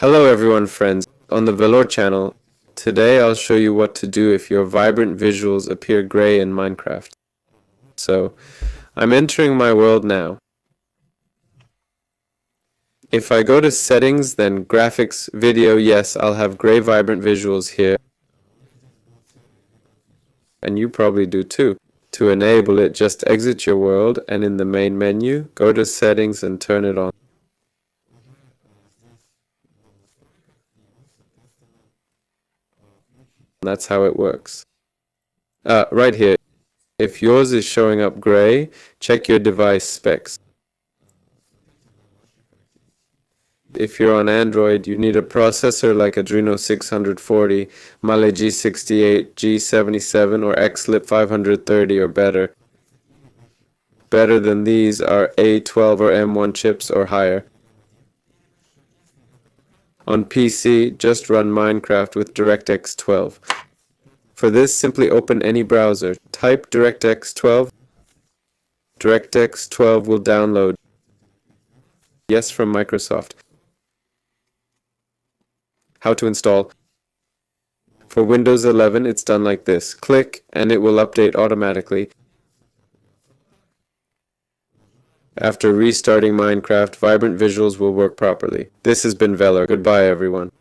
Hello everyone friends, on the Velour channel. Today I'll show you what to do if your vibrant visuals appear gray in Minecraft. So, I'm entering my world now. If I go to settings, then graphics, video, yes, I'll have gray vibrant visuals here. And you probably do too. To enable it, just exit your world and in the main menu, go to settings and turn it on. That's how it works. Right here. If yours is showing up gray, check your device specs. If you're on Android, you need a processor like Adreno 640, Mali G68, G77, or XLIP 530 or better. Better than these are A12 or M1 chips or higher. On PC, just run Minecraft with DirectX 12. For this, simply open any browser. Type DirectX 12. DirectX 12 will download. Yes, from Microsoft. How to install. For Windows 11, it's done like this. Click, and it will update automatically. After restarting Minecraft, vibrant visuals will work properly. This has been Velour. Goodbye, everyone.